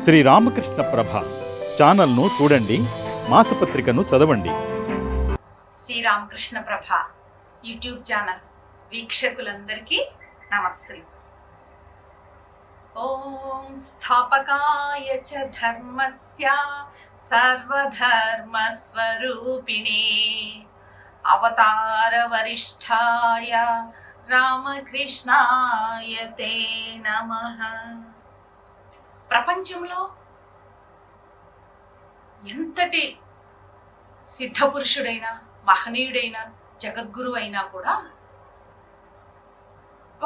శ్రీ రామకృష్ణ ప్రభ ఛానల్ను చూడండి, మాసపత్రికను చదవండి. శ్రీరామకృష్ణ ప్రభ యూట్యూబ్ ఛానల్ వీక్షకులందరికీ నమస్తే. ఓం స్థాపకాయ చ ధర్మస్య సర్వధర్మస్వరూపిణే అవతార వరిష్ఠాయ రామకృష్ణాయ తే నమః. ప్రపంచంలో ఎంతటి సిద్ధపురుషుడైనా మహనీయుడైన జగద్గురు అయినా కూడా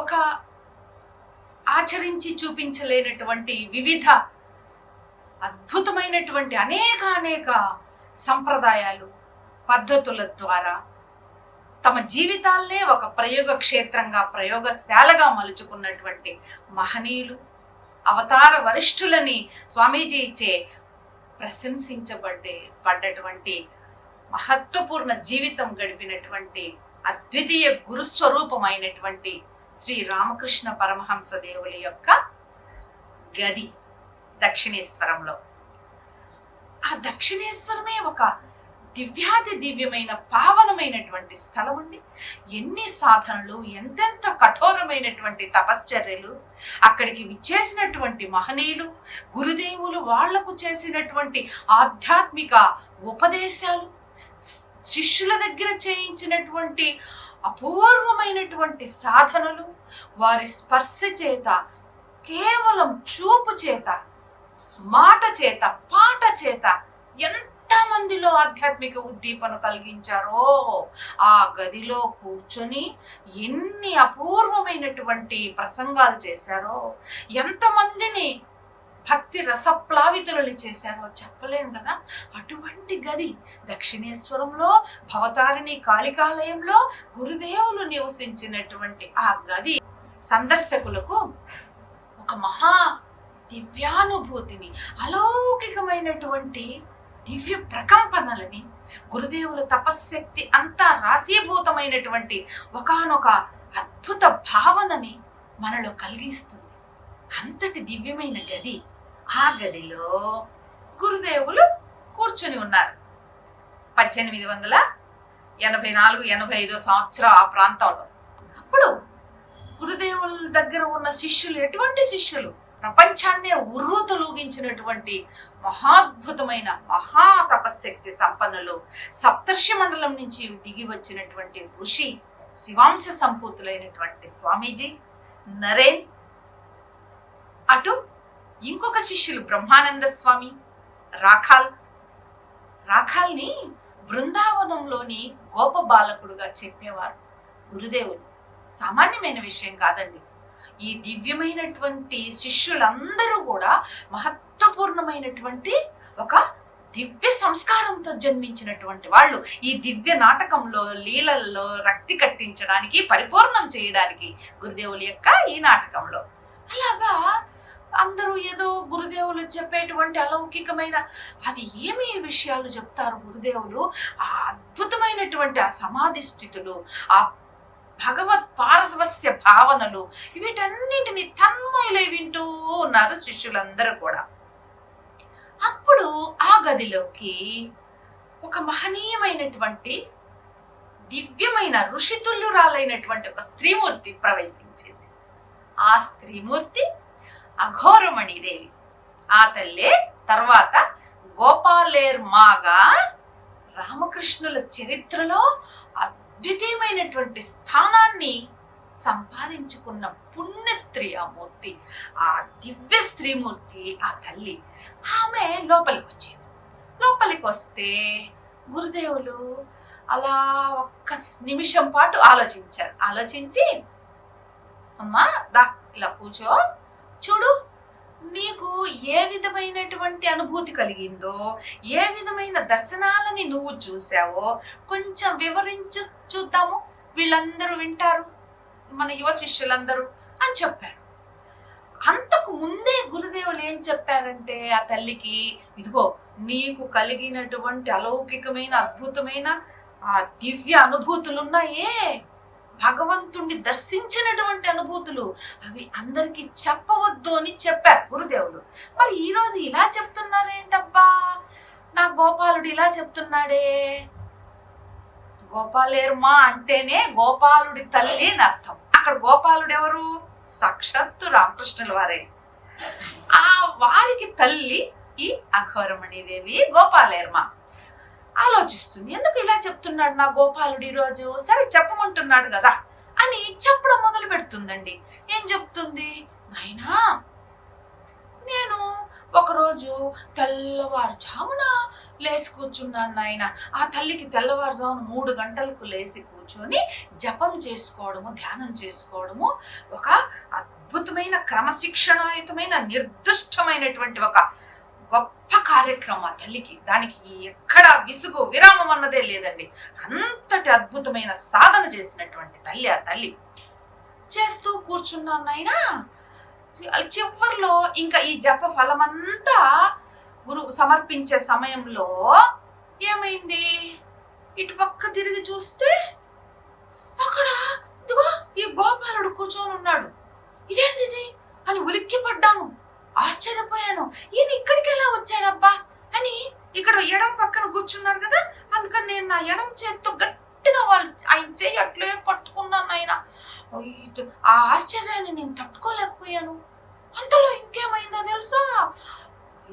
ఒక ఆచరించి చూపించలేనటువంటి వివిధ అద్భుతమైనటువంటి అనేక సంప్రదాయాలు పద్ధతుల ద్వారా తమ జీవితాలనే ఒక ప్రయోగ క్షేత్రంగా ప్రయోగశాలగా మలుచుకున్నటువంటి మహనీయులు అవతార వరిష్ఠులని స్వామీజీ ఇచ్చే పడ్డటువంటి మహత్వపూర్ణ జీవితం గడిపినటువంటి అద్వితీయ గురుస్వరూపమైనటువంటి శ్రీ రామకృష్ణ పరమహంస దేవుల యొక్క గది దక్షిణేశ్వరంలో. ఆ దక్షిణేశ్వరమే ఒక దివ్యాతి దివ్యమైన పావనమైనటువంటి స్థలం అండి. ఎన్ని సాధనలు, ఎంతెంత కఠోరమైనటువంటి తపశ్చర్యలు, అక్కడికి విచ్చేసినటువంటి మహనీయులు గురుదేవులు వాళ్లకు చేసినటువంటి ఆధ్యాత్మిక ఉపదేశాలు, శిష్యుల దగ్గర చేయించినటువంటి అపూర్వమైనటువంటి సాధనలు, వారి స్పర్శ చేత, కేవలం చూపు చేత, మాట చేత, పాట చేత ఎంతమందిలో ఆధ్యాత్మిక ఉద్దీపన కలిగించారో, ఆ గదిలో కూర్చొని ఎన్ని అపూర్వమైనటువంటి ప్రసంగాలు చేశారో, ఎంతమందిని భక్తి రసప్లావితులని చేశారో చెప్పలేం కదా. అటువంటి గది దక్షిణేశ్వరంలో భవతారిణి కాళికాలయంలో గురుదేవులు నివసించినటువంటి ఆ గది సందర్శకులకు ఒక మహా దివ్యానుభూతిని, అలౌకికమైనటువంటి దివ్య ప్రకంపనలని, గురుదేవుల తపశ్శక్తి అంతా రాశీభూతమైనటువంటి ఒకానొక అద్భుత భావనని మనలో కలిగిస్తుంది. అంతటి దివ్యమైన గది. ఆ గదిలో గురుదేవులు కూర్చొని ఉన్నారు. 1884-85 సంవత్సరం ఆ ప్రాంతంలో. అప్పుడు గురుదేవుల దగ్గర ఉన్న శిష్యులు ఎటువంటి శిష్యులు? ప్రపంచాన్నే ఉర్రూతలూగించినటువంటి మహాద్భుతమైన మహా తపశ్శక్తి సంపన్నులు, సప్తర్షి మండలం నుంచి దిగి వచ్చినటువంటి ఋషి, శివాంశ సంపూతులైనటువంటి స్వామీజీ నరేన్. అటు ఇంకొక శిష్యులు బ్రహ్మానంద స్వామి, రాఖాల్ని బృందావనంలోని గోప బాలకుడుగా చెప్పేవారు గురుదేవులు. సామాన్యమైన విషయం కాదండి. ఈ దివ్యమైనటువంటి శిష్యులందరూ కూడా మహత్వపూర్ణమైనటువంటి ఒక దివ్య సంస్కారంతో జన్మించినటువంటి వాళ్ళు. ఈ దివ్య నాటకంలో, లీలల్లో రక్తి కట్టించడానికి, పరిపూర్ణం చేయడానికి గురుదేవుల యొక్క ఈ నాటకంలో. అలాగా అందరూ ఏదో గురుదేవులు చెప్పేటువంటి అలౌకికమైన అది ఏమి విషయాలు చెప్తారు గురుదేవులు. ఆ అద్భుతమైనటువంటి ఆ సమాధి స్థితులు, ఆ భగవత్ పారవస్య భావనలు, వీటన్నింటినీ తన్మయులై వింటూ ఉన్నారు శిష్యులందరూ కూడా. అప్పుడు ఆ గదిలోకి ఒక మహనీయమైనటువంటి దివ్యమైన ఋషితుల్యురాలైనటువంటి ఒక స్త్రీమూర్తి ప్రవేశించింది. ఆ స్త్రీమూర్తి అఘోరమణిదేవి. ఆ తల్లే తర్వాత గోపాలేర్మాగా రామకృష్ణుల చరిత్రలో అద్వితీయమైనటువంటి స్థానాన్ని సంపాదించుకున్న పుణ్య స్త్రీ ఆ మూర్తి, ఆ దివ్య స్త్రీమూర్తి ఆ తల్లి. ఆమె లోపలికి వస్తే గురుదేవులు అలా ఒక్క నిమిషం పాటు ఆలోచించి, అమ్మా దా ఇలా కూర్చో, చూడు నీకు ఏ విధమైనటువంటి అనుభూతి కలిగిందో, ఏ విధమైన దర్శనాలని నువ్వు చూసావో కొంచెం వివరించు, చూద్దాము, వీళ్ళందరూ వింటారు, మన యువ శిష్యులందరూ అని చెప్పారు. అంతకు ముందే గురుదేవులు ఏం చెప్పారంటే ఆ తల్లికి, ఇదిగో నీకు కలిగినటువంటి అలౌకికమైన అద్భుతమైన ఆ దివ్య అనుభూతులున్నాయే, భగవంతుణ్ణి దర్శించినటువంటి అనుభూతులు. అవి అందరికీ చెప్పవద్దు అని చెప్పారు గురుదేవులు. మరి ఈరోజు ఇలా చెప్తున్నారేంటబ్బా, నా గోపాలుడు ఇలా చెప్తున్నాడే. గోపాలేర్మా అంటేనే గోపాలుడి తల్లి అని అర్థం. అక్కడ గోపాలుడు ఎవరు? సాక్షాత్తు రామకృష్ణుల వారే. ఆ వారికి తల్లి ఈ అఘోరమణిదేవి గోపాలేర్మ. ఆలోచిస్తుంది, ఎందుకు ఇలా చెప్తున్నాడు నా గోపాలుడు ఈరోజు, సరే చెప్పమంటున్నాడు కదా అని చెప్పడం మొదలు పెడుతుందండి. ఏం చెప్తుంది? నాయనా, నేను ఒకరోజు తెల్లవారుజామున లేచి కూర్చున్నాను నాయన. ఆ తల్లికి తెల్లవారుజామున 3 గంటలకు లేచి కూర్చొని జపం చేసుకోవడము, ధ్యానం చేసుకోవడము ఒక అద్భుతమైన క్రమశిక్షణాయుతమైన నిర్దిష్టమైనటువంటి ఒక గొప్ప కార్యక్రమం ఆ తల్లికి. దానికి ఎక్కడ విసుగు విరామం అన్నదే లేదండి. అంతటి అద్భుతమైన సాధన చేసినటువంటి తల్లి ఆ తల్లి. చేస్తూ కూర్చున్నాను నాయన. చివరిలో ఇంకా ఈ జప ఫలమంతా గురువు సమర్పించే సమయంలో ఏమైంది, ఇటు పక్క తిరిగి చూస్తే అక్కడ ఇదిగో ఈ గోపాలుడు కూర్చొని ఉన్నాడు. ఇదేంటిది అని ఉలిక్కి పడ్డాను, ఆశ్చర్యపోయాను. ఈయన ఇక్కడికి ఎలా వచ్చాడబ్బా అని ఇక్కడ ఎడం పక్కన కూర్చున్నారు కదా, అందుకని నేను నా ఎడం చేత్తో గట్టిగా వాళ్ళు ఆయన చేయి అట్లే పట్టుకున్నాను. ఆయన ఆ ఆశ్చర్యాన్ని నేను తట్టుకోలేకపోయాను. అంతలో ఇంకేమైందో తెలుసా,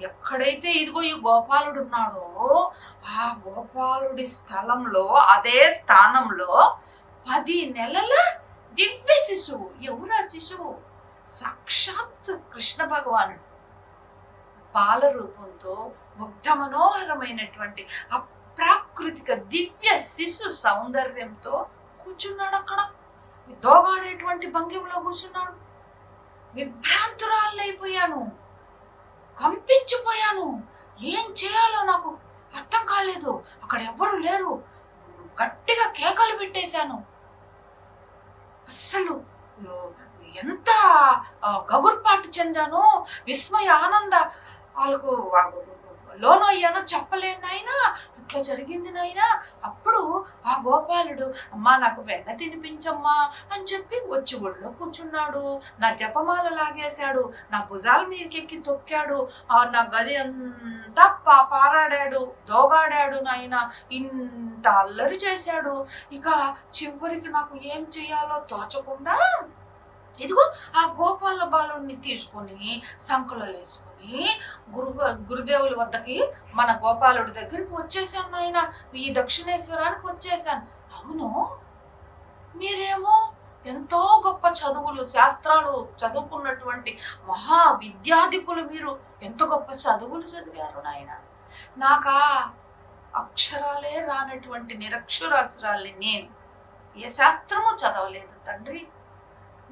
ఎక్కడైతే ఇదిగో ఈ గోపాలుడు ఉన్నాడో ఆ గోపాలుడి స్థలంలో, అదే స్థానంలో 10 నెలల దివ్య శిశువు. ఎవరా శిశువు? సాక్షాత్ కృష్ణ భగవానుడు బాల రూపంతో ముగ్ధ మనోహరమైనటువంటి అప్రాకృతిక దివ్య శిశు సౌందర్యంతో కూర్చున్నాడు. అక్కడ దోగాడేటువంటి భంగిమలో కూర్చున్నాడు. విభ్రాంతురాలైపోయాను, కంపించిపోయాను. ఏం చేయాలో నాకు అర్థం కాలేదు. అక్కడ ఎవ్వరూ లేరు. గట్టిగా కేకలు పెట్టేశాను. అస్సలు ఎంత గగుర్పాటు చెందానో, విస్మయ ఆనంద వాళ్ళకు లోను అయ్యానో చెప్పలేను నాయనా. అట్లా జరిగింది నాయనా. అప్పుడు ఆ గోపాలుడు, అమ్మా నాకు వెన్న తినిపించమ్మా అని చెప్పి వచ్చి ఒళ్ళో కూర్చున్నాడు. నా జపమాల లాగేశాడు, నా భుజాల మీదకెక్కి తొక్కాడు, నా గది అంతా పారాడాడు, దోగాడాడు నాయన. ఇంత అల్లరి చేశాడు. ఇక చివరికి నాకు ఏం చేయాలో తోచకుండా ఇదిగో ఆ గోపాల బాలుని తీసుకొని సంకలో వేసుకొని గురుదేవుల వద్దకి, మన గోపాలుడి దగ్గరికి వచ్చేసాను నాయన. ఈ దక్షిణేశ్వరానికి వచ్చేసాను. అవును, మీరేమో ఎంతో గొప్ప చదువులు, శాస్త్రాలు చదువుకున్నటువంటి మహా విద్యాధికులు. మీరు ఎంత గొప్ప చదువులు చదివారు నాయన. నాకా అక్షరాలే రానటువంటి నిరక్షరాస్యురాల్ని నేను. ఏ శాస్త్రము చదవలేదు తండ్రి.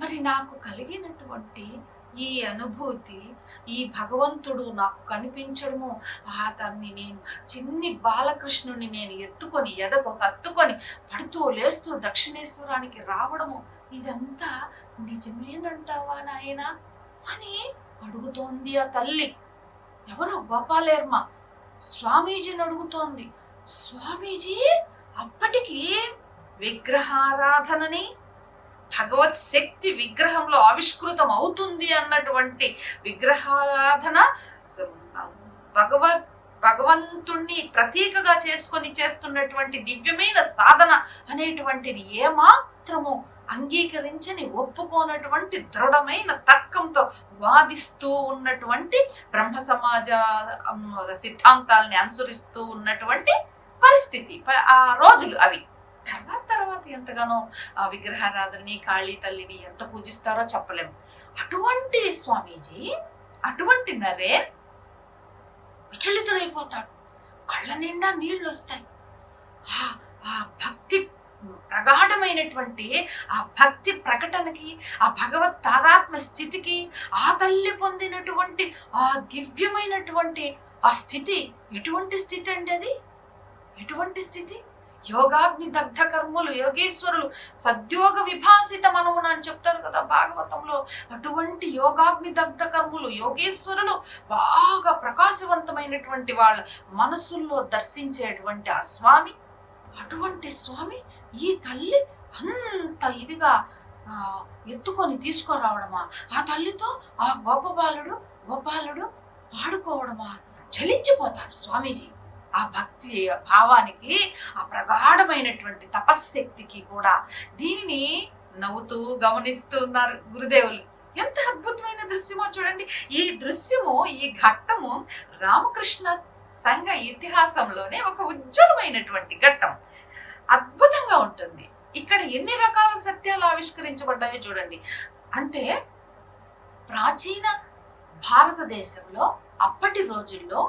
మరి నాకు కలిగినటువంటి ఈ అనుభూతి, ఈ భగవంతుడు నాకు కనిపించడము, అతన్ని నేను చిన్ని బాలకృష్ణుని నేను ఎత్తుకొని ఎదకు హత్తుకొని పడుతూ లేస్తూ దక్షిణేశ్వరానికి రావడము, ఇదంతా నిజమేనంటావా నాయనా అని అడుగుతోంది ఆ తల్లి. ఎవరు? గోపాలేర్మ స్వామీజీని అడుగుతోంది. స్వామీజీ అప్పటికి విగ్రహారాధనని, భగవత్ శక్తి విగ్రహంలో ఆవిష్కృతం అవుతుంది అన్నటువంటి విగ్రహారాధన, భగవంతుణ్ణి ప్రతీకగా చేసుకొని చేస్తున్నటువంటి దివ్యమైన సాధన అనేటువంటిది ఏమాత్రము అంగీకరించని, ఒప్పుకోనటువంటి దృఢమైన తర్కంతో వాదిస్తూ ఉన్నటువంటి బ్రహ్మ సమాజ సిద్ధాంతాలని అనుసరిస్తూ ఉన్నటువంటి పరిస్థితి ఆ రోజులు అవి. తర్వాత ఎంతగానో ఆ విగ్రహారాధనని, కాళీ తల్లిని ఎంత పూజిస్తారో చెప్పలేము. అటువంటి స్వామీజీ, అటువంటి నరేన్ విచలితుడైపోతాడు. కళ్ళ నిండా నీళ్ళు వస్తాయి. ఆ భక్తి ప్రగాఢమైనటువంటి ఆ భక్తి ప్రకటనకి, ఆ భగవత్ తాదాత్మ స్థితికి, ఆ తల్లి పొందినటువంటి ఆ దివ్యమైనటువంటి ఆ స్థితి ఎటువంటి స్థితి అండి అది? ఎటువంటి స్థితి? యోగాగ్ని దగ్ధ కర్ములు, యోగేశ్వరులు సద్యోగ విభాసిత మనమున అని చెప్తారు కదా భాగవతంలో. అటువంటి యోగాగ్ని దగ్ధ కర్ములు, యోగేశ్వరులు బాగా ప్రకాశవంతమైనటువంటి వాళ్ళ మనసుల్లో దర్శించేటువంటి ఆ స్వామి, అటువంటి స్వామి ఈ తల్లి అంత ఇదిగా ఎత్తుకొని తీసుకొని రావడమా, ఆ తల్లితో ఆ గోపాలుడు ఆడుకోవడమా, చలించిపోతాడు స్వామీజీ. ఆ భక్తి భావానికి, ఆ ప్రగాఢమైనటువంటి తపశ్శక్తికి కూడా దీనిని నవ్వుతూ గమనిస్తూ ఉన్నారు గురుదేవులు. ఎంత అద్భుతమైన దృశ్యమో చూడండి. ఈ దృశ్యము, ఈ ఘట్టము రామకృష్ణ సంఘ ఇతిహాసంలోనే ఒక ఉజ్వలమైనటువంటి ఘట్టం. అద్భుతంగా ఉంటుంది. ఇక్కడ ఎన్ని రకాల సత్యాలు ఆవిష్కరించబడ్డాయో చూడండి. అంటే ప్రాచీన భారతదేశంలో అప్పటి రోజుల్లో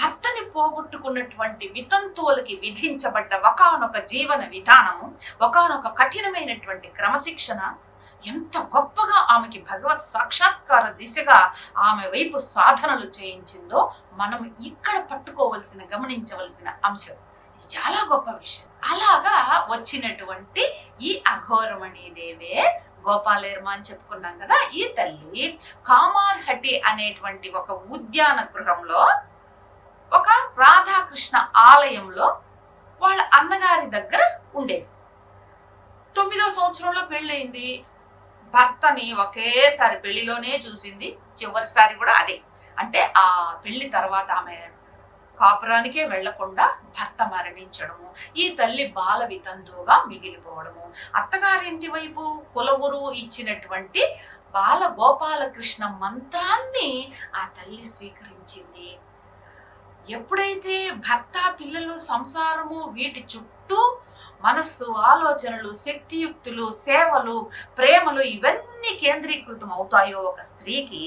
భర్తని పోగొట్టుకున్నటువంటి వితంతువులకి విధించబడ్డ ఒకానొక జీవన విధానము, ఒకానొక కఠినమైనటువంటి క్రమశిక్షణ ఎంత గొప్పగా ఆమెకి భగవత్ సాక్షాత్కార దిశగా ఆమె వైపు సాధనలు చేయించిందో మనం ఇక్కడ పట్టుకోవలసిన, గమనించవలసిన అంశం. ఇది చాలా గొప్ప విషయం. అలాగా వచ్చినటువంటి ఈ అఘోరమణీదేవే గోపాలేర్మ అని చెప్పుకున్నాం కదా. ఈ తల్లి కామార్హటి అనేటువంటి ఒక ఉద్యాన గృహంలో, ఒక రాధాకృష్ణ ఆలయంలో వాళ్ళ అన్నగారి దగ్గర ఉండేది. 9వ సంవత్సరంలో పెళ్ళయింది. భర్తని ఒకేసారి పెళ్లిలోనే చూసింది, చివరిసారి కూడా అదే. అంటే ఆ పెళ్లి తర్వాత ఆమె కాపురానికే వెళ్లకుండా భర్త మరణించడము, ఈ తల్లి బాల వితంతువుగా మిగిలిపోవడము, అత్తగారింటి వైపు కులగురువు ఇచ్చినటువంటి బాల గోపాలకృష్ణ మంత్రాన్ని ఆ తల్లి స్వీకరించింది. ఎప్పుడైతే భర్త, పిల్లలు, సంసారము వీటి చుట్టూ మనస్సు, ఆలోచనలు, శక్తియుక్తులు, సేవలు, ప్రేమలు ఇవన్నీ కేంద్రీకృతం అవుతాయో ఒక స్త్రీకి,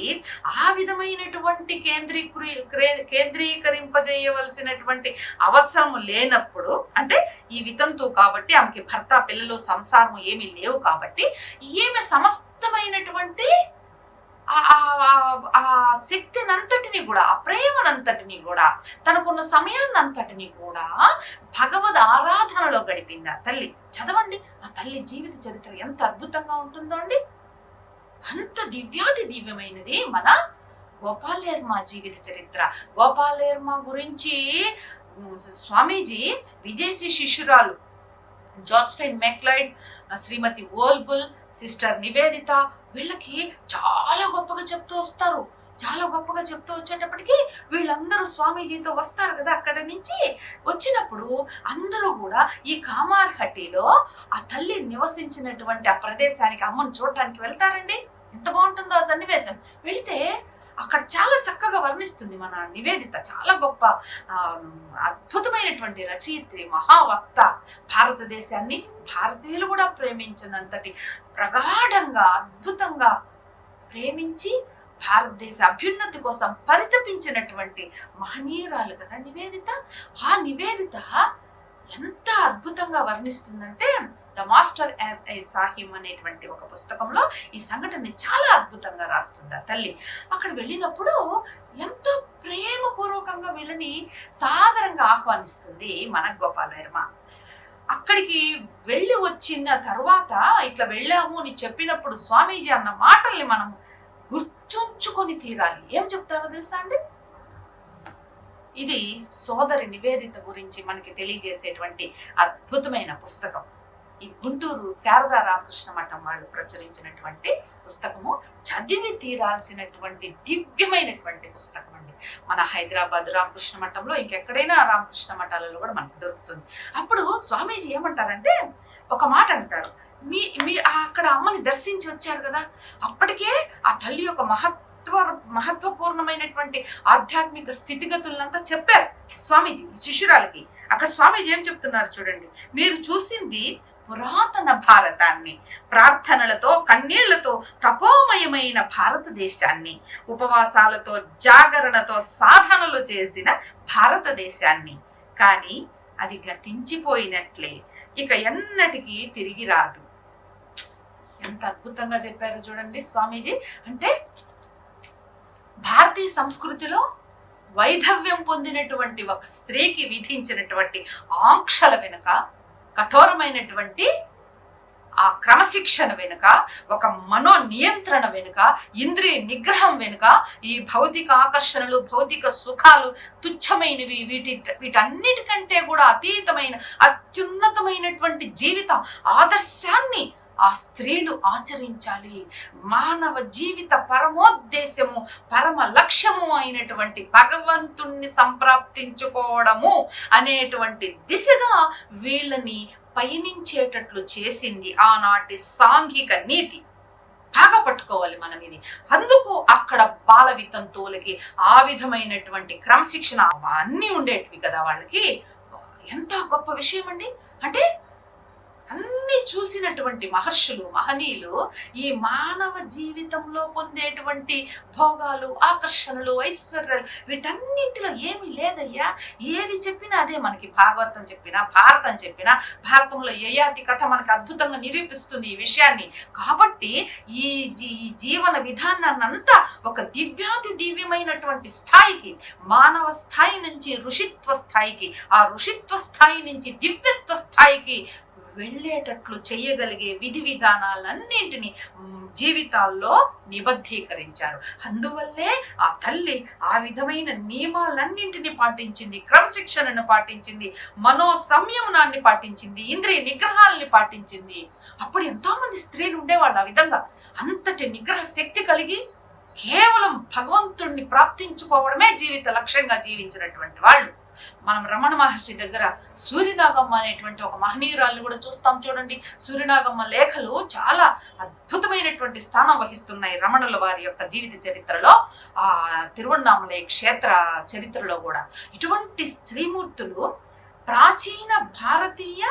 ఆ విధమైనటువంటి కేంద్రీకరింపజేయవలసినటువంటి అవసరం లేనప్పుడు, అంటే ఈ వితంతు కాబట్టి ఆమెకి భర్త, పిల్లలు, సంసారం ఏమీ లేవు కాబట్టి ఈమె సమస్తమైనటువంటి ఆ శక్తినంతటిని కూడా, ఆ ప్రేమనంతటిని కూడా, తనకున్న సమయాన్నంతటిని కూడా భగవద్ ఆరాధనలో గడిపింది ఆ తల్లి. చదవండి ఆ తల్లి జీవిత చరిత్ర ఎంత అద్భుతంగా ఉంటుందో అండి. అంత దివ్యమైనది మన గోపాలేర్మ జీవిత చరిత్ర. గోపాలేర్మ గురించి స్వామీజీ విదేశీ శిష్యురాలు జోస్ఫైన్ మెక్లైడ్, శ్రీమతి వోల్బుల్, సిస్టర్ నివేదిత వీళ్ళకి చాలా గొప్పగా చెప్తూ వస్తారు. చాలా గొప్పగా చెప్తూ వచ్చేటప్పటికి వీళ్ళందరూ స్వామీజీతో వస్తారు కదా. అక్కడ నుంచి వచ్చినప్పుడు అందరూ కూడా ఈ కామార్హటిలో ఆ తల్లి నివసించినటువంటి ఆ ప్రదేశానికి, అమ్మను చూడటానికి వెళ్తారండి. ఎంత బాగుంటుందో ఆ సన్నివేశం. వెళితే అక్కడ చాలా చక్కగా వర్ణిస్తుంది మన నివేదిత. చాలా గొప్ప అద్భుతమైనటువంటి రచయిత్రి, మహావక్త. భారతదేశాన్ని భారతీయులు కూడా ప్రేమించినంతటి ప్రగాఢంగా, అద్భుతంగా ప్రేమించి భారతదేశ అభ్యున్నతి కోసం పరితపించినటువంటి మహనీయురాలు కదా నివేదిత. ఆ నివేదిత ఎంత అద్భుతంగా వర్ణిస్తుందంటే the master as I saw him అనేటువంటి ఒక పుస్తకంలో ఈ సంఘటనని చాలా అద్భుతంగా రాస్తుంది ఆ తల్లి. అక్కడ వెళ్ళినప్పుడు ఎంతో ప్రేమపూర్వకంగా వీళ్ళని సాదరంగా ఆహ్వానిస్తుంది మన గోపాలేర్మ. అక్కడికి వెళ్ళి వచ్చిన తర్వాత ఇట్లా వెళ్ళాము అని చెప్పినప్పుడు స్వామీజీ అన్న మాటల్ని మనం గుర్తుంచుకొని తీరాలి. ఏం చెప్తారో తెలుసా అండి? ఇది సోదరి నివేదిత గురించి మనకి తెలియజేసేటువంటి అద్భుతమైన పుస్తకం. ఈ గుంటూరు శారదా రామకృష్ణ మఠం వాళ్ళు ప్రచురించినటువంటి పుస్తకము. చదివి తీరాల్సినటువంటి దివ్యమైనటువంటి పుస్తకం అండి. మన హైదరాబాద్ రామకృష్ణ మఠంలో, ఇంకెక్కడైనా రామకృష్ణ మఠాలలో కూడా మనకు దొరుకుతుంది. అప్పుడు స్వామీజీ ఏమంటారంటే ఒక మాట అంటారు, మీ అక్కడ అమ్మని దర్శించి వచ్చారు కదా, అప్పటికే ఆ తల్లి యొక్క మహత్వపూర్ణమైనటువంటి ఆధ్యాత్మిక స్థితిగతులంతా చెప్పారు స్వామీజీ శిష్యురాలకి. అక్కడ స్వామీజీ ఏం చెప్తున్నారు చూడండి, మీరు చూసింది పురాతన భారతాన్ని, ప్రార్థనలతో, కన్నీళ్లతో తపోమయమైన భారతదేశాన్ని, ఉపవాసాలతో, జాగరణతో సాధనలు చేసిన భారతదేశాన్ని. కానీ అది గతించిపోయినట్లే, ఇక ఎన్నటికీ తిరిగి రాదు. ఎంత అద్భుతంగా చెప్పారు చూడండి స్వామీజీ. అంటే భారతీయ సంస్కృతిలో వైధవ్యం పొందినటువంటి ఒక స్త్రీకి విధించినటువంటి ఆంక్షల వెనుక కఠోరమైనటువంటి ఆ క్రమశిక్షణ వెనుక, ఒక మనో నియంత్రణ వెనుక, ఇంద్రియ నిగ్రహం వెనుక ఈ భౌతిక ఆకర్షణలు, భౌతిక సుఖాలు తుచ్చమైనవి, వీటన్నిటికంటే కూడా అతీతమైన అత్యున్నతమైనటువంటి జీవిత ఆదర్శాన్ని ఆ స్త్రీలు ఆచరించాలి. మానవ జీవిత పరమోద్దేశము, పరమ లక్ష్యము అయినటువంటి భగవంతుణ్ణి సంప్రాప్తించుకోవడము అనేటువంటి దిశగా వీళ్ళని పయనించేటట్లు చేసింది ఆనాటి సాంఘిక నీతి. బాగా పట్టుకోవాలి మనం ఇది. అందుకు అక్కడ బాల వితంతువులకి ఆ విధమైనటువంటి క్రమశిక్షణ అన్నీ ఉండేటివి కదా వాళ్ళకి. ఎంత గొప్ప విషయం అండి. అంటే అన్ని చూసినటువంటి మహర్షులు, మహనీయులు ఈ మానవ జీవితంలో పొందేటువంటి భోగాలు, ఆకర్షణలు, ఐశ్వర్యాలు వీటన్నింటిలో ఏమీ లేదయ్యా. ఏది చెప్పినా అదే మనకి భాగవతం చెప్పినా, భారతం చెప్పినా, భారతంలో యయాతి కథ మనకు అద్భుతంగా నిరూపిస్తుంది ఈ విషయాన్ని. కాబట్టి ఈ జీవన విధానాన్నంతా ఒక దివ్యాతి దివ్యమైనటువంటి స్థాయికి, మానవ స్థాయి నుంచి ఋషిత్వ స్థాయికి, ఆ ఋషిత్వ స్థాయి నుంచి దివ్యత్వ స్థాయికి వెళ్ళేటట్లు చేయగలిగే విధి విధానాలన్నింటినీ జీవితాల్లో నిబద్ధీకరించారు. అందువల్లే ఆ తల్లి ఆ విధమైన నియమాలన్నింటినీ పాటించింది, క్రమశిక్షణను పాటించింది, మనో సంయమనాన్ని పాటించింది, ఇంద్రియ నిగ్రహాలని పాటించింది. అప్పుడు ఎంతో మంది స్త్రీలు ఉండేవాళ్ళు ఆ విధంగా. అంతటి నిగ్రహ శక్తి కలిగి కేవలం భగవంతుణ్ణి ప్రాప్తించుకోవడమే జీవిత లక్ష్యంగా జీవించినటువంటి వాళ్ళు. మనం రమణ మహర్షి దగ్గర సూర్యనాగమ్మ అనేటువంటి ఒక మహనీయురాలను కూడా చూస్తాం చూడండి. సూర్యనాగమ్మ లేఖలు చాలా అద్భుతమైనటువంటి స్థానం వహిస్తున్నాయి రమణుల వారి యొక్క జీవిత చరిత్రలో, ఆ తిరువణ్ణామలై క్షేత్ర చరిత్రలో కూడా. ఇటువంటి స్త్రీమూర్తులు ప్రాచీన భారతీయ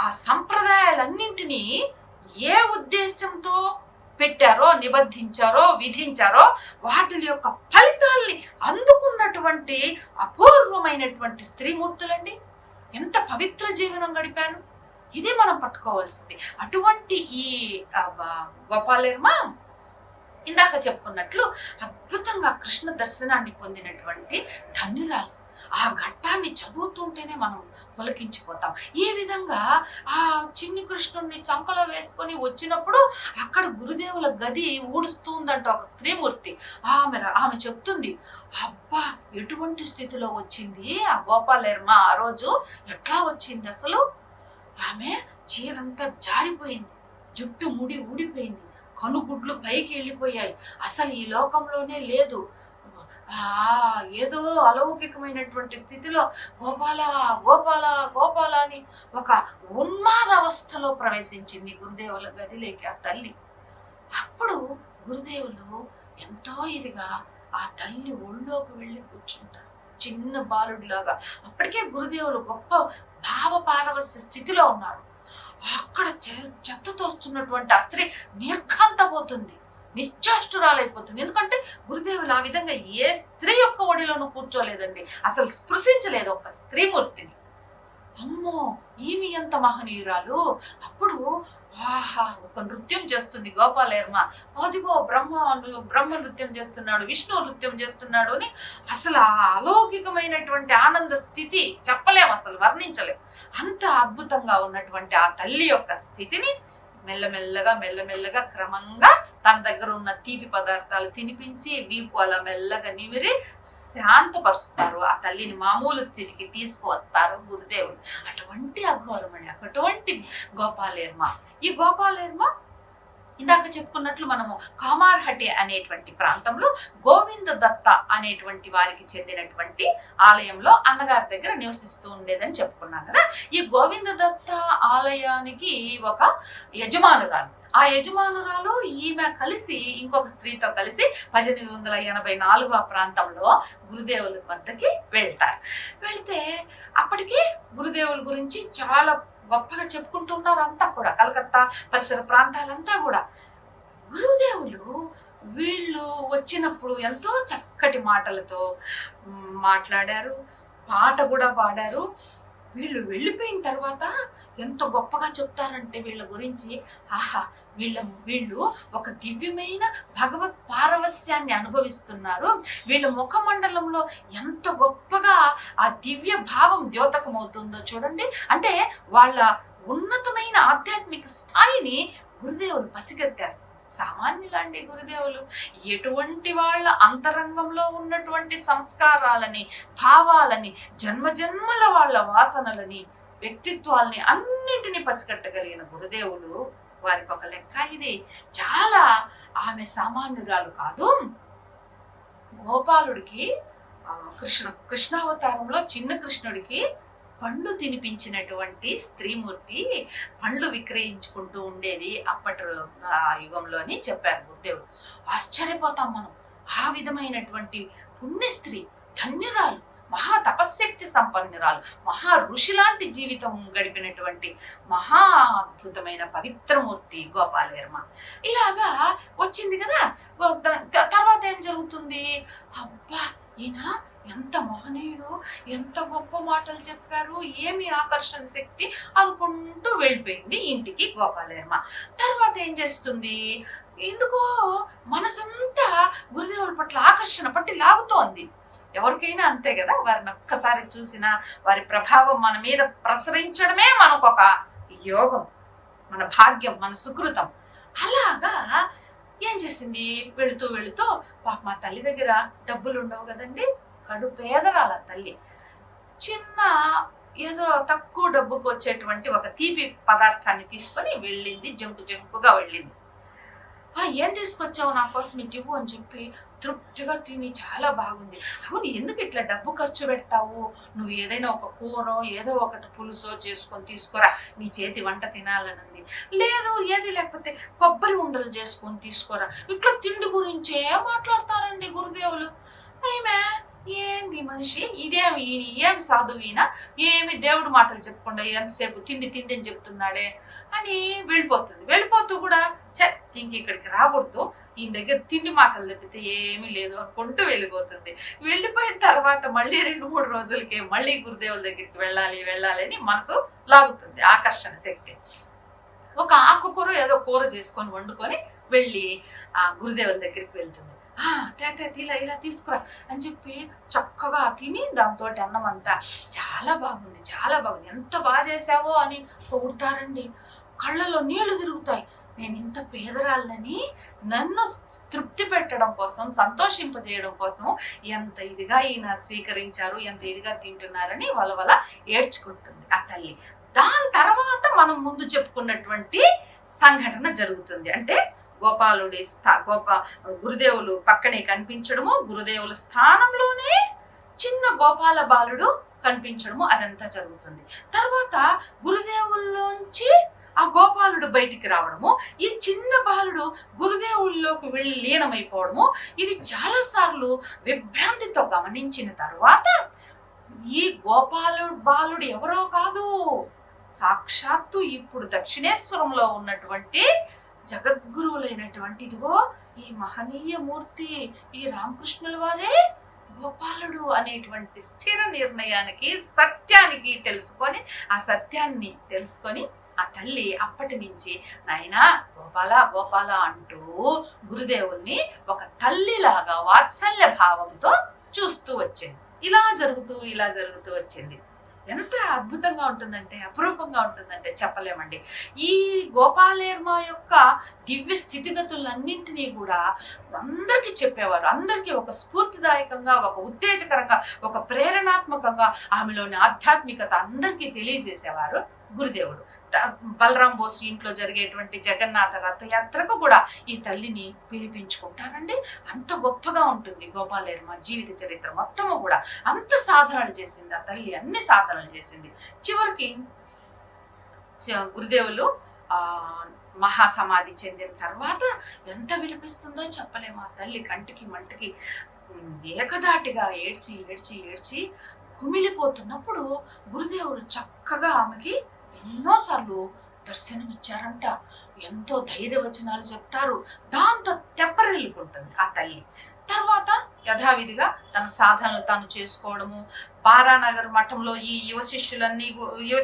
ఆ సంప్రదాయాలన్నింటినీ ఏ ఉద్దేశంతో పెట్టారో, నిబద్ధించారో, విధించారో వాటి యొక్క ఫలితాల్ని అందుకున్నటువంటి అపూర్వమైనటువంటి స్త్రీమూర్తులండి. ఎంత పవిత్ర జీవనం గడిపారు. ఇది మనం పట్టుకోవాల్సింది. అటువంటి ఈ గోపాలమ్మ ఇందాక చెప్పుకున్నట్లు అద్భుతంగా కృష్ణ దర్శనాన్ని పొందినటువంటి ధన్యురాలు. ఆ ఘట్టాన్ని చదువుతుంటేనే మనం పులకించిపోతాం. ఈ విధంగా ఆ చిన్ని కృష్ణుడిని చంకలో వేసుకొని వచ్చినప్పుడు అక్కడ గురుదేవుల గది ఊడుస్తుందంట ఒక స్త్రీమూర్తి. ఆమె చెప్తుంది, అబ్బా ఎటువంటి స్థితిలో వచ్చింది ఆ గోపాలమ్మ, ఆ రోజు ఎట్లా వచ్చింది అసలు. ఆమె చీరంతా జారిపోయింది, జుట్టు ముడి ఊడిపోయింది, కనుగుడ్లు పైకి వెళ్ళిపోయాయి, అసలు ఈ లోకంలోనే లేదు. ఏదో అలౌకికమైనటువంటి స్థితిలో గోపాల గోపాల గోపాల అని ఒక ఉన్మాద అవస్థలో ప్రవేశించింది గురుదేవుల గదిలోకి ఆ తల్లి. అప్పుడు గురుదేవులు ఎంతో ఇదిగా ఆ తల్లి ఒళ్ళోకి వెళ్ళి కూర్చుంటారు, చిన్న బాలుడిలాగా. అప్పటికే గురుదేవులు గొప్ప భావ పారవస్య స్థితిలో ఉన్నారు. అక్కడ చెత్త తోస్తున్నటువంటి ఆ స్త్రీ నిర్ఘాంతపోతుంది, నిశ్చాష్టురాలైపోతుంది. ఎందుకంటే గురుదేవులు ఆ విధంగా ఏ స్త్రీ యొక్క ఒడిలోనూ కూర్చోలేదండి, అసలు స్పృశించలేదు ఒక స్త్రీమూర్తిని. అమ్మో ఈమె ఎంత మహనీయురాలు. అప్పుడు ఒక నృత్యం చేస్తుంది గోపాలమ్మ. అదిగో బ్రహ్మ నృత్యం చేస్తున్నాడు, విష్ణు నృత్యం చేస్తున్నాడు అని అసలు ఆ అలౌకికమైనటువంటి ఆనంద స్థితి చెప్పలేం, అసలు వర్ణించలేం. అంత అద్భుతంగా ఉన్నటువంటి ఆ తల్లి యొక్క స్థితిని మెల్లమెల్లగా క్రమంగా తన దగ్గర ఉన్న తీపి పదార్థాలు తినిపించి వీపు అలా మెల్లగా నిమిరి శాంతపరుస్తారు, ఆ తల్లిని మామూలు స్థితికి తీసుకువస్తారు గురుదేవులు. అటువంటి అఘోరమణి, అటువంటి గోపాలమ్మ. ఈ గోపాలమ్మ ఇందాక చెప్పుకున్నట్లు మనము కామార్హటి అనేటువంటి ప్రాంతంలో గోవింద దత్త అనేటువంటి వారికి చెందినటువంటి ఆలయంలో అన్నగారి దగ్గర నివసిస్తూ ఉండేదని చెప్పుకున్నాం కదా. ఈ గోవింద దత్త ఆలయానికి ఒక యజమానురాలు, ఆ యజమానురాలు ఈమె కలిసి ఇంకొక స్త్రీతో కలిసి 1884 ఆ ప్రాంతంలో గురుదేవుల వద్దకి వెళ్తారు. వెళితే అప్పటికి గురుదేవుల గురించి చాలా గొప్పగా చెప్పుకుంటున్నారు అంతా కూడా, కలకత్తా పరిసర ప్రాంతాలంతా కూడా. గురుదేవులు వీళ్ళు వచ్చినప్పుడు ఎంతో చక్కటి మాటలతో మాట్లాడారు, పాట కూడా పాడారు. వీళ్ళు వెళ్ళిపోయిన తర్వాత ఎంత గొప్పగా చెప్తారంటే వీళ్ళ గురించి, ఆహా వీళ్ళు ఒక దివ్యమైన భగవత్ పారవస్యాన్ని అనుభవిస్తున్నారు, వీళ్ళ ముఖమండలంలో ఎంత గొప్పగా ఆ దివ్య భావం ద్యోతకమవుతుందో చూడండి. అంటే వాళ్ళ ఉన్నతమైన ఆధ్యాత్మిక స్థాయిని గురుదేవులు పసిగట్టారు. సామాన్యులండి గురుదేవులు. ఎటువంటి వాళ్ళ అంతరంగంలో ఉన్నటువంటి సంస్కారాలని, భావాలని, జన్మజన్మల వాళ్ళ వాసనలని, వ్యక్తిత్వాల్ని అన్నింటినీ పసిగట్టగలిగిన గురుదేవులు, వారికి ఒక లెక్క ఇది. చాలా ఆమె సామాన్యురాలు కాదు. గోపాలుడికి కృష్ణావతారంలో చిన్న కృష్ణుడికి పండ్లు తినిపించినటువంటి స్త్రీమూర్తి, పండ్లు విక్రయించుకుంటూ ఉండేది అప్పటి యుగంలో అని చెప్పారు గురుదేవుడు. ఆశ్చర్యపోతాం మనం. ఆ విధమైనటువంటి పుణ్య స్త్రీ, ధన్యురాలు, మహా తపశ్శక్తి సంపన్నురాలు, మహా ఋషి లాంటి జీవితం గడిపినటువంటి మహా అద్భుతమైన పవిత్రమూర్తి గోపాలేర్మ. ఇలాగా వచ్చింది కదా. తర్వాత ఏం జరుగుతుంది? అబ్బా, ఈయన ఎంత మహనీయుడు, ఎంత గొప్ప మాటలు చెప్పారు, ఏమి ఆకర్షణ శక్తి అనుకుంటూ వెళ్ళిపోయింది ఇంటికి గోపాలేర్మ. తర్వాత ఏం చేస్తుంది? ఎందుకో మనసంతా గురుదేవుల పట్ల ఆకర్షణ పట్టి లాగుతోంది. ఎవరికైనా అంతే కదా. వారిని ఒక్కసారి చూసినా వారి ప్రభావం మన మీద ప్రసరించడమే మనకొక యోగం, మన భాగ్యం, మన సుకృతం. అలాగా ఏం చేసింది? వెళుతూ వెళుతూ పాప మా తల్లి దగ్గర డబ్బులు ఉండవు కదండి, కడు పేదరాల తల్లి. చిన్న ఏదో తక్కువ డబ్బుకు వచ్చేటువంటి ఒక తీపి పదార్థాన్ని తీసుకొని వెళ్ళింది. జంకుగా వెళ్ళింది. ఏం తీసుకొచ్చావు నా కోసం, ఇటు ఇవ్వు అని చెప్పి తృప్తిగా తిని చాలా బాగుంది. అవును, ఎందుకు ఇట్లా డబ్బు ఖర్చు పెడతావు? నువ్వు ఏదైనా ఒక కూరో ఏదో ఒకటి పులుసో చేసుకొని తీసుకురా, నీ చేతి వంట తినాలనుంది. లేదు, ఏది లేకపోతే కొబ్బరి ఉండలు చేసుకొని తీసుకోరా. ఇట్లా తిండి గురించే మాట్లాడతారండి గురుదేవులు. ఏమే, ఏంది మనిషి, ఏం సాధువీనా, ఏమి దేవుడు మాటలు చెప్పకుండా ఎంతసేపు తిండి అని చెప్తున్నాడే అని వెళ్ళిపోతుంది. వెళ్ళిపోతూ కూడా ఇంక ఇక్కడికి రాకూడదు, ఈయన దగ్గర తిండి మాటలు తప్పితే ఏమీ లేదు అనుకుంటూ వెళ్ళిపోతుంది. వెళ్ళిపోయిన తర్వాత మళ్ళీ 2-3 రోజులకి మళ్ళీ గురుదేవుల దగ్గరికి వెళ్ళాలని మనసు లాగుతుంది, ఆకర్షణ శక్తి. ఒక ఆకుకూర ఏదో కూర చేసుకొని వండుకొని వెళ్ళి ఆ గురుదేవుల దగ్గరికి వెళ్తుంది. ఇలా తీసుకురా అని చెప్పి చక్కగా తిని దాంతో అన్నం అంతా చాలా బాగుంది, ఎంత బాగా చేసావో అని పొగుడతారండి. కళ్ళలో నీళ్లు తిరుగుతాయి. నేను ఇంత పేదరాళ్ళని నన్ను తృప్తి పెట్టడం కోసం, సంతోషింపజేయడం కోసం ఎంత ఇదిగా ఈయన స్వీకరించారు, ఎంత ఇదిగా తింటున్నారని వలవల ఏడ్చుకుంటుంది ఆ తల్లి. దాని తర్వాత మనం ముందు చెప్పుకున్నటువంటి సంఘటన జరుగుతుంది. అంటే గోపాలుడి గురుదేవులు పక్కనే కనిపించడము, గురుదేవుల స్థానంలోనే చిన్న గోపాల బాలుడు కనిపించడము, అదంతా జరుగుతుంది. తర్వాత గురుదేవుల్లోంచి ఆ గోపాలుడు బయటికి రావడము, ఈ చిన్న బాలుడు గురుదేవుల్లోకి వెళ్ళి లీనమైపోవడము, ఇది చాలా సార్లు విభ్రాంతితో గమనించిన తర్వాత ఈ బాలుడు ఎవరో కాదు, సాక్షాత్తు ఇప్పుడు దక్షిణేశ్వరంలో ఉన్నటువంటి జగద్గురువులైనటువంటి ఇదిగో ఈ మహనీయ మూర్తి, ఈ రామకృష్ణుల వారే గోపాలుడు అనేటువంటి స్థిర నిర్ణయానికి, సత్యానికి ఆ సత్యాన్ని తెలుసుకొని ఆ తల్లి అప్పటి నుంచి నాయనా గోపాల అంటూ గురుదేవుల్ని ఒక తల్లిలాగా వాత్సల్య భావంతో చూస్తూ వచ్చింది. ఇలా జరుగుతూ వచ్చింది. ఎంత అద్భుతంగా ఉంటుందంటే, అపురూపంగా ఉంటుందంటే చెప్పలేమండి. ఈ గోపాలేర్మ యొక్క దివ్య స్థితిగతులన్నింటినీ కూడా అందరికీ చెప్పేవారు. అందరికీ ఒక స్ఫూర్తిదాయకంగా, ఒక ఉత్తేజకరంగా, ఒక ప్రేరణాత్మకంగా ఆమెలోని ఆధ్యాత్మికత అందరికీ తెలియజేసేవారు గురుదేవుడు. బలరాం బోస్ ఇంట్లో జరిగేటువంటి జగన్నాథ రథయాత్రకు కూడా ఈ తల్లిని పిలిపించుకుంటారండి. అంత గొప్పగా ఉంటుంది గోపాలేర్మ జీవిత చరిత్ర మొత్తము కూడా. అంత సాధనలు చేసింది ఆ తల్లి, అన్ని సాధనలు చేసింది. చివరికి గురుదేవులు మహాసమాధి చెందిన తర్వాత ఎంత విలిపిస్తుందో చెప్పలేము. ఆ తల్లి కంటికి మంటికి ఏకదాటిగా ఏడ్చి కుమిలిపోతున్నప్పుడు గురుదేవులు చక్కగా ఆమెకి ఎన్నోసార్లు దర్శనమిచ్చారంట. ఎంతో ధైర్యవచనాలు చెప్తారు. దాంతో తెప్పరిల్లుకుంటుంది ఆ తల్లి. తర్వాత యథావిధిగా తన సాధనలు తాను చేసుకోవడము, బారానగర్ మఠంలో ఈ యువ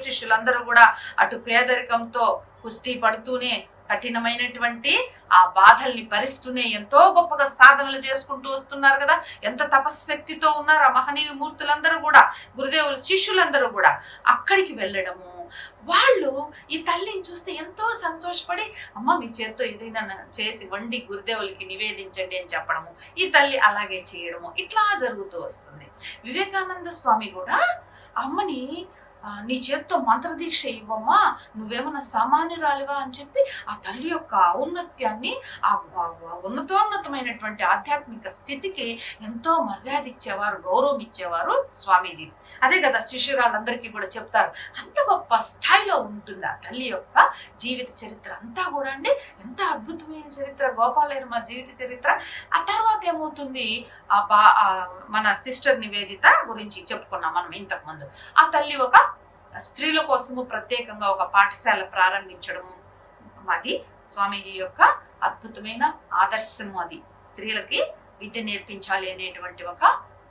శిష్యులందరూ కూడా అటు పేదరికంతో కుస్తీ పడుతూనే, కఠినమైనటువంటి ఆ బాధల్ని భరిస్తూనే ఎంతో గొప్పగా సాధనలు చేసుకుంటూ వస్తున్నారు కదా. ఎంత తపశ్శక్తితో ఉన్నారు ఆ మహనీయ మూర్తులందరూ కూడా, గురుదేవుల శిష్యులందరూ కూడా. అక్కడికి వెళ్ళడము, వాళ్ళు ఈ తల్లిని చూస్తే ఎంతో సంతోషపడి, అమ్మ మీ చేత్తో ఏదైనా చేసి వండి గురుదేవులకి నివేదించండి అని చెప్పడము, ఈ తల్లి అలాగే చేయడము, ఇట్లా జరుగుతూ వస్తుంది. వివేకానంద స్వామి కూడా అమ్మని నీ చేత్తో మంత్రదీక్ష ఇవ్వమ్మా, నువ్వేమన్నా సామాన్యురాలివా అని చెప్పి ఆ తల్లి యొక్క ఔన్నత్యాన్ని, ఆ ఉన్నతోన్నతమైనటువంటి ఆధ్యాత్మిక స్థితికి ఎంతో మర్యాద ఇచ్చేవారు, గౌరవం ఇచ్చేవారు స్వామీజీ. అదే కదా శిష్యురాళ్ళందరికీ కూడా చెప్తారు. అంత గొప్ప స్థాయిలో ఉంటుంది ఆ తల్లి యొక్క జీవిత చరిత్ర అంతా కూడా అండి. ఎంత అద్భుతమైన చరిత్ర గోపాలయర్మ జీవిత చరిత్ర. ఆ తర్వాత ఏమవుతుంది, మన సిస్టర్ నివేదిత గురించి చెప్పుకున్నాం మనం ఇంతకుముందు. ఆ తల్లి ఒక స్త్రీల కోసము ప్రత్యేకంగా ఒక పాఠశాల ప్రారంభించడము, అది స్వామీజీ యొక్క అద్భుతమైన ఆదర్శము. అది స్త్రీలకి విద్య నేర్పించాలి అనేటువంటి ఒక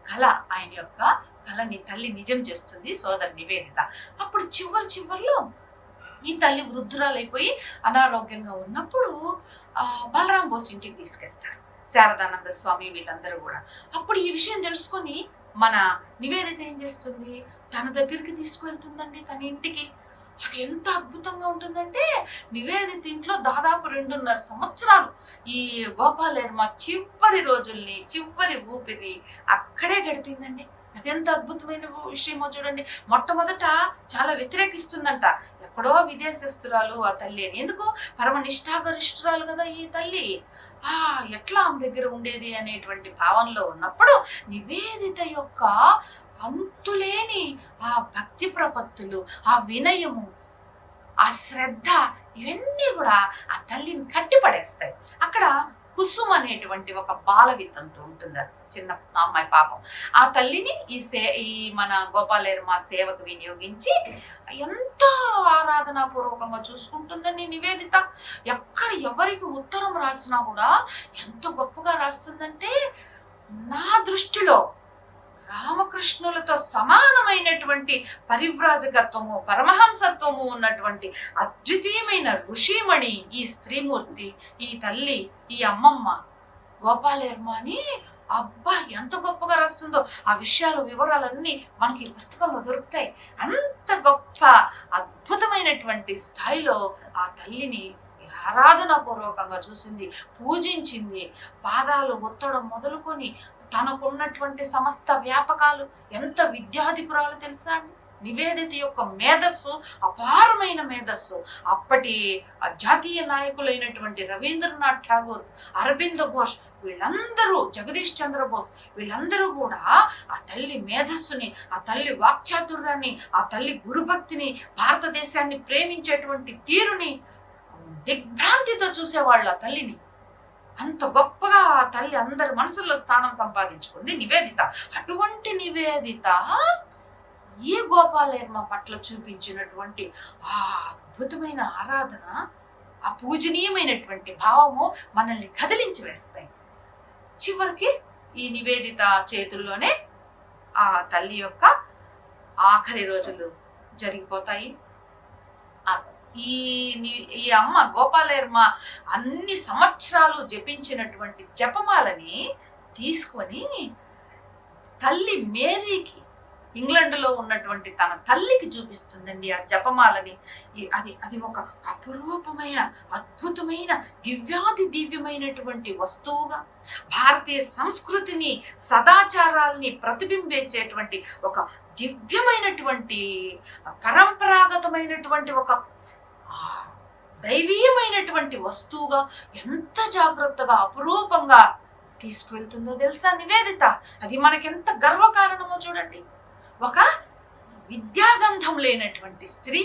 కళ, ఆయన యొక్క కళని తల్లి నిజం చేస్తుంది సోదరి నివేదిత. అప్పుడు చివర్లో ఈ తల్లి వృద్ధురాలైపోయి అనారోగ్యంగా ఉన్నప్పుడు బలరాం బోస్ ఇంటికి తీసుకెళ్తారు, శారదానంద స్వామి వీళ్ళందరూ కూడా. అప్పుడు ఈ విషయం తెలుసుకొని మన నివేదిత ఏం చేస్తుంది, తన దగ్గరికి తీసుకువెళ్తుందండి, తన ఇంటికి. అది ఎంత అద్భుతంగా ఉంటుందంటే, నివేదిత ఇంట్లో దాదాపు 2.5 సంవత్సరాలు ఈ గోపాలయర్మ చివరి రోజుల్ని, చివరి ఊపిరి అక్కడే గడిపిందండి. అదెంత అద్భుతమైన విషయమో చూడండి. మొట్టమొదట చాలా వ్యతిరేకిస్తుందంట, ఎక్కడో విదేశస్తురాలు ఆ తల్లి అని. ఎందుకు, పరమ నిష్ఠాగరిష్ఠురాలు కదా ఈ తల్లి, ఎట్లా ఆమె దగ్గర ఉండేది అనేటువంటి భావనలో ఉన్నప్పుడు నివేదిత యొక్క అంతులేని ఆ భక్తి ప్రపత్తులు, ఆ వినయము, ఆ శ్రద్ధ, ఇవన్నీ కూడా ఆ తల్లిని కట్టిపడేస్తాయి. అక్కడ కుసుమ అనేటువంటి ఒక బాల వితంతు ఉంటుంది, చిన్న అమ్మాయి పాపం. ఆ తల్లిని ఈ మన గోపాలయర్మ సేవకు వినియోగించి ఎంతో ఆరాధనాపూర్వకంగా చూసుకుంటుందండి నివేదిత. ఎక్కడ ఎవరికి ఉత్తరం రాసినా కూడా ఎంత గొప్పగా రాస్తుందంటే, నా దృష్టిలో రామకృష్ణులతో సమానమైనటువంటి పరివ్రాజకత్వము, పరమహంసత్వము ఉన్నటువంటి అద్వితీయమైన ఋషిమణి ఈ స్త్రీమూర్తి, ఈ తల్లి, ఈ అమ్మమ్మ గోపాలయర్మ అని. అబ్బా ఎంత గొప్పగా రాస్తుందో, ఆ విషయాలు వివరాలన్నీ మనకి ఈ పుస్తకంలో దొరుకుతాయి. అంత గొప్ప అద్భుతమైనటువంటి స్థాయిలో ఆ తల్లిని ఆరాధనాపూర్వకంగా చూసింది, పూజించింది. పాదాలు ఒత్తడం మొదలుకొని తనకున్నటువంటి సమస్త వ్యాపకాలు, ఎంత విద్యాధికురాలు తెలుసా అండి నివేదిత యొక్క మేధస్సు, అపారమైన మేధస్సు. అప్పటి జాతీయ నాయకులైనటువంటి రవీంద్రనాథ్ ఠాగూర్, అరబిందో ఘోష్, వీళ్ళందరూ, జగదీష్ చంద్ర బోస్, వీళ్ళందరూ కూడా ఆ తల్లి మేధస్సుని, ఆ తల్లి వాక్చాతుర్యాన్ని, ఆ తల్లి గురుభక్తిని, భారతదేశాన్ని ప్రేమించేటువంటి తీరుని దిగ్భ్రాంతితో చూసేవాళ్ళు ఆ తల్లిని. అంత గొప్పగా ఆ తల్లి అందరి మనసుల్లో స్థానం సంపాదించుకుంది నివేదిత. అటువంటి నివేదిత ఈ గోపాలయర్మ పట్ల చూపించినటువంటి ఆ అద్భుతమైన ఆరాధన, ఆ పూజనీయమైనటువంటి భావము మనల్ని కదిలించి వేస్తాయి. చివరికి ఈ నివేదిత చేతుల్లోనే ఆ తల్లి యొక్క ఆఖరి రోజులు జరిగిపోతాయి. ఈ అమ్మ గోపాలయర్మ అన్ని సంవత్సరాలు జపించినటువంటి జపమాలని తీసుకొని తల్లి మేరీకి, ఇంగ్లాండ్లో ఉన్నటువంటి తన తల్లికి చూపిస్తుందండి ఆ జపమాలని. అది ఒక అపురూపమైన, అద్భుతమైన, దివ్యమైనటువంటి వస్తువుగా, భారతీయ సంస్కృతిని, సదాచారాల్ని ప్రతిబింబించేటువంటి ఒక దివ్యమైనటువంటి, పరంపరాగతమైనటువంటి, ఒక దైవీయమైనటువంటి వస్తువుగా ఎంత జాగ్రత్తగా, అపురూపంగా తీసుకువెళ్తుందో తెలుసా నివేదిత. అది మనకెంత గర్వకారణమో చూడండి. ఒక విద్యాగంధం లేనటువంటి స్త్రీ,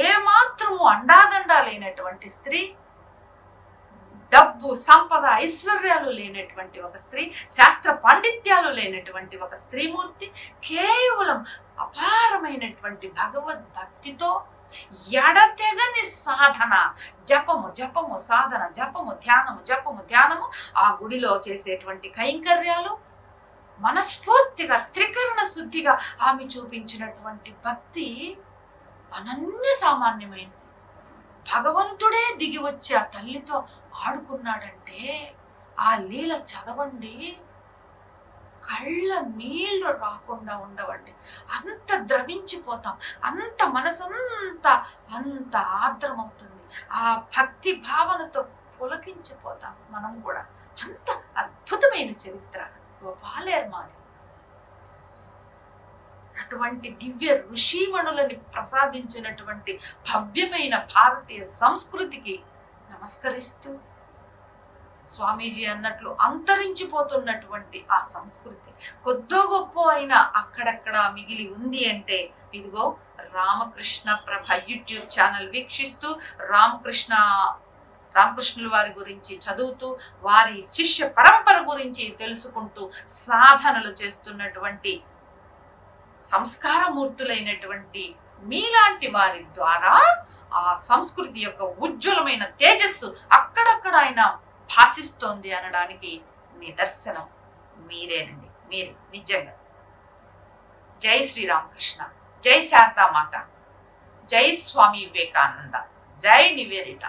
ఏమాత్రము అండాదండా లేనటువంటి స్త్రీ, డబ్బు, సంపద, ఐశ్వర్యాలు లేనటువంటి ఒక స్త్రీ, శాస్త్ర పాండిత్యాలు లేనటువంటి ఒక స్త్రీమూర్తి, కేవలం అపారమైనటువంటి భగవద్భక్తితో ఎడతెగని సాధన, జపము సాధన, ధ్యానము, ఆ గుడిలో చేసేటువంటి కైంకర్యాలు, మనస్ఫూర్తిగా త్రికరణ శుద్ధిగా ఆమె చూపించినటువంటి భక్తి అనన్య సామాన్యమైనది. భగవంతుడే దిగి వచ్చి ఆ తల్లితో ఆడుకున్నాడంటే ఆ లీల చదవండి, కళ్ళ నీళ్లు రాకుండా ఉండవండి. అంత ద్రవించిపోతాం, అంత మనసంతా అంత ఆర్ద్రమవుతుంది. ఆ భక్తి భావనతో పులకించిపోతాం మనం కూడా. అంత అద్భుతమైన చరిత్ర గోపాలేర్మాది. అటువంటి దివ్య ఋషిమణులని ప్రసాదించినటువంటి భవ్యమైన భారతీయ సంస్కృతికి నమస్కరిస్తూ, స్వామీజీ అన్నట్లు అంతరించిపోతున్నటువంటి ఆ సంస్కృతి కొద్దో గొప్ప అయినా అక్కడక్కడ మిగిలి ఉంది అంటే ఇదిగో రామకృష్ణ ప్రభ యూట్యూబ్ ఛానల్ వీక్షిస్తూ రామకృష్ణుల వారి గురించి చదువుతూ, వారి శిష్య పరంపర గురించి తెలుసుకుంటూ సాధనలు చేస్తున్నటువంటి సంస్కారమూర్తులైనటువంటి మీలాంటి వారి ద్వారా ఆ సంస్కృతి యొక్క ఉజ్వలమైన తేజస్సు అక్కడక్కడ ఆయన భాసిస్తోంది అనడానికి నిదర్శనం మీరేనండి, మీరు నిజంగా. జై శ్రీరామకృష్ణ, జై శారదామాత, జై స్వామి వివేకానంద, జై నివేదిత.